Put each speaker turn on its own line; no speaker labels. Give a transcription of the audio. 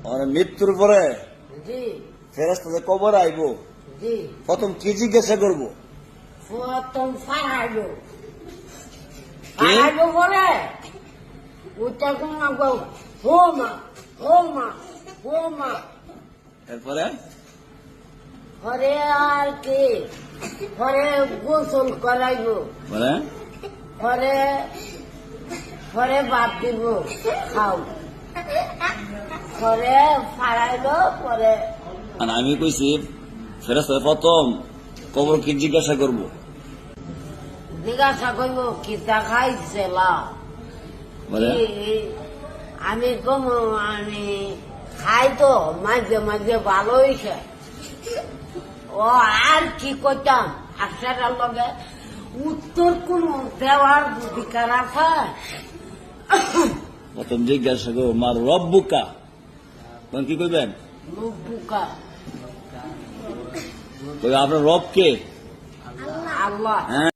মানে মৃত্যুর পরে
জি
ফেরেশতাদের কবর আইব,
জি
প্রথম কি জিজ্ঞাসা করবো?
প্রথম ফাড়াইলো
কি?
পরে ওটা ঘুমাবো হোমা হোমা হোমা
এরপরে
পরে আর কি পরে গোসল করাইবো
মানে
পরে পরে ভাত দিব খাও পরে ফাড়াইলো পরে
আর আমি কইছি ফেরেশতাদের প্রথম কবর কি জিজ্ঞাসা করবো?
জিজ্ঞাসা করবো কিতা খাইছে লাও
মানে
আমি কম আমি খাই তো মাঝে মাঝে ভালো হয়েছে ও আর কি করতাম আসার লগে উত্তর কোন দেওয়ার অধিকার আছে
প্রথম জিজ্ঞাসা করবো মার রব্বুকা, তখন কি কইবেন?
বুকা
আপনার রব কে?
আল্লাহ
হ্যাঁ।